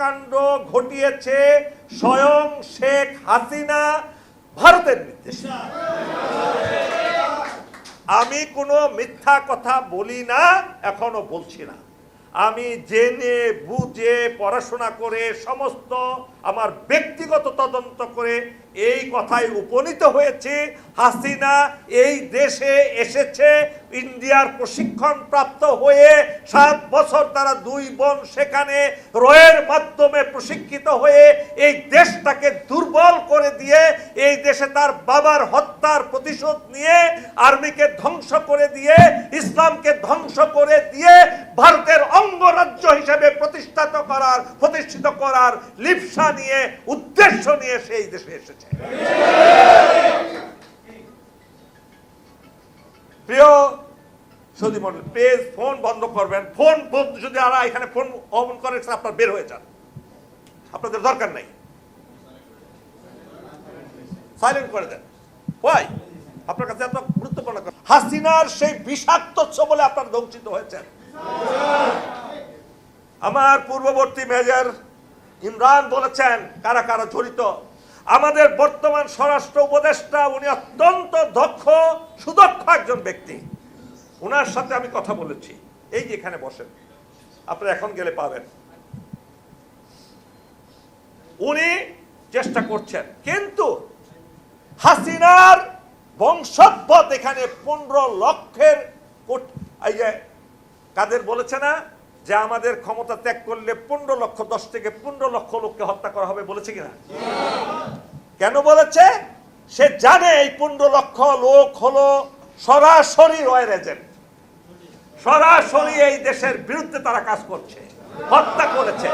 কাণ্ড ঘটিয়েছে স্বয়ং শেখ হাসিনা ভারতের নির্দেশে। আমি কোনো মিথ্যা কথা বলি না, এখনো বলছি না। আমি জেনে বুঝে পড়াশোনা করে সমস্ত আমার ব্যক্তিগত তদন্ত করে এই কথায় উপনীত হয়েছে, হাসিনা এই দেশে এসেছে ইন্ডিয়ার প্রশিক্ষণ প্রাপ্ত হয়ে 7 বছর তারা 2 বোন সেখানে রয়ের মাধ্যমে প্রশিক্ষিত হয়ে এই দেশটাকে দুর্বল করে দিয়ে এই দেশে তার বাবার হত্যার প্রতিশোধ নিয়ে আর্মিকে ধ্বংস করে দিয়ে ইসলামকে ধ্বংস করে দিয়ে ভারতের অঙ্গরাজ্য হিসেবে প্রতিষ্ঠিত করার লিপ্সা নিয়ে উদ্দেশ্য নিয়ে সেই দেশে এসেছে। প্রিয় সৌদি মন্ডল, প্লিজ ফোন বন্ধ করবেন। ফোন যদি এখানে ফোন অন করে আপনার বের হয়ে যান, আপনাদের দরকার নাই, সাইলেন্ট করে দেন। ওয়াই আপনার কাছে এত গুরুত্বপূর্ণ। হাসিনার সেই বিষাক্ত বলে আপনারা ধ্বংসিত হয়েছেন। আমার পূর্ববর্তী মেজর ইমরান বলেছেন কারা কারা জড়িত। আমাদের বর্তমান স্বরাষ্ট্র উপদেষ্টা, উনি অত্যন্ত দক্ষ সুদক্ষ একজন ব্যক্তি। ওনার সাথে আমি কথা বলেছি, এই যে এখানে বসেন, আপনারা এখন গেলে পাবেন। উনি চেষ্টা করছেন, কিন্তু হাসিনার বংশোদ্ভূত এখানে 15 লক্ষের এই যে কাদের বলেছে না যে আমাদের ক্ষমতা ত্যাগ করলে 15 লক্ষ 10 থেকে 15 লক্ষ লোককে হত্যা করা হবে, বলেছে কিনা? কেন বলেছে? সে জানে এই 15 লক্ষ লোক হলো সরাসরি রয়ের এজেন্ট, সরাসরি এই দেশের বিরুদ্ধে তারা কাজ করছে, হত্যা করেছে।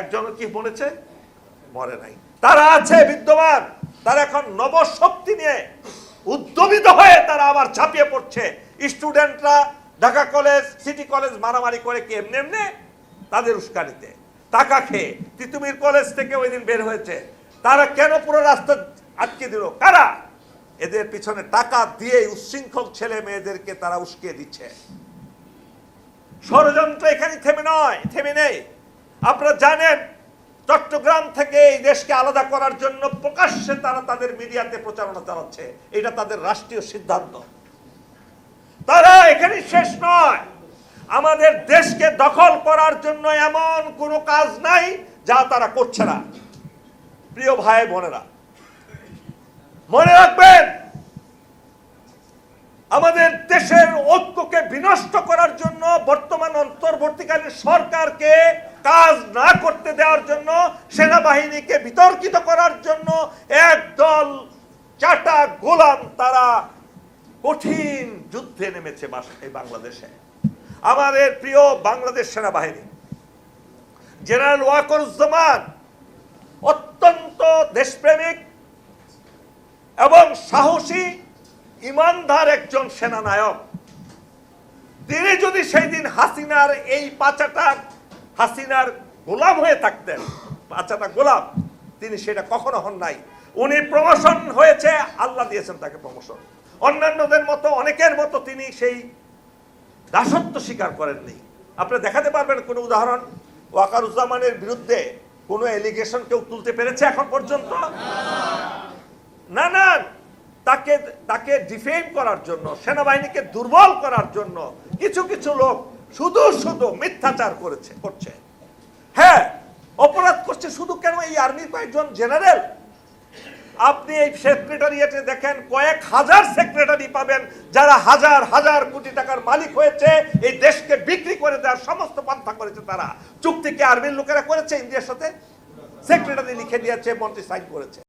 একজন কি বলেছে? মরে নাই, তারা আছে বিদ্যমান। তারা এখন নবশক্তি নিয়ে উদ্যমিত হয়ে তারা আবার ঝাঁপিয়ে পড়ছে। স্টুডেন্টরা ঢাকা কলেজ, সিটি কলেজ মারামারি করে কি এমনি এমনি তাদের উস্কানিতে টাকা খেয়ে তিতুমির কলেজ থেকে ওই দিন বের হয়েছে। তারা কেন পুরো রাস্তা আটকে দিল? কারা? এদের পিছনে টাকা দিয়ে উচ্ছৃঙ্খল ছেলে মেয়েদেরকে তারা উস্কিয়ে দিচ্ছে। ষড়যন্ত্র এখানে থেমে নেই। আপনারা জানেন চট্টগ্রাম থেকে এই দেশকে আলাদা করার জন্য প্রকাশ্যে তারা তাদের মিডিয়াতে প্রচারণা চালাচ্ছে। এটা তাদের রাষ্ট্রীয় সিদ্ধান্ত। তারা এখানে শেষ নয়, আমাদের দেশকে দখল করার জন্য এমন কোনো কাজ নাই যা তারা করছে না। প্রিয় ভাই বোনেরা, মনে রাখবেন, আমাদের দেশের ঐক্যকে বিনষ্ট করার জন্য বর্তমান অন্তর্বর্তীকালীন সরকারকে কাজ না করতে দেওয়ার জন্য, সেনাবাহিনীকে বিতর্কিত করার জন্য একদল চাটা গোলাম তারা কঠিন যুদ্ধে নেমেছে এই বাংলাদেশে। আমাদের প্রিয় বাংলাদেশ সেনাবাহিনী জেনারেল ওয়াকারুজ্জামান অত্যন্ত দেশপ্রেমিক এবং সাহসী ইমানদার একজন সেনানায়ক। তিনি যদি সেই দিন হাসিনার এই হাসিনার গোলাম হয়ে থাকতেন, পাঁচাটা গোলাম, তিনি সেটা কখনো হন নাই। উনি প্রমোশন হয়েছে, আল্লাহ দিয়েছেন তাকে প্রমোশন। অন্যান্যদের মতো, অনেকের মতো তিনি সেই দাসত্ব স্বীকার করেননি। আপনারা দেখাতে পারবেন কোন উদাহরণ? ওয়াকারুজ্জামানের বিরুদ্ধে কোনো এলিগেশন কেউ তুলতে পেরেছে এখন পর্যন্ত? না, তাকে ডিফেম করার জন্য, সেনাবাহিনীকে দুর্বল করার জন্য কিছু লোক শুধু মিথ্যাচার করছে। হ্যাঁ, অপরাধ করছে শুধু কেন? এই আর্মির কয়েকজন জেনারেল, আপনি এই সেক্রেটারিয়েটে দেখেন কয়েক হাজার সেক্রেটারি পাবেন যারা হাজার হাজার কোটি টাকার মালিক হয়েছে, এই দেশকে বিক্রি করে দেওয়ার সমস্ত পন্থা করেছে। তারা চুক্তিকে আর্মির লোকেরা করেছে ইন্ডিয়ার সাথে, সেক্রেটারি লিখে দিয়েছে, মন্ত্রী সাইন করেছে।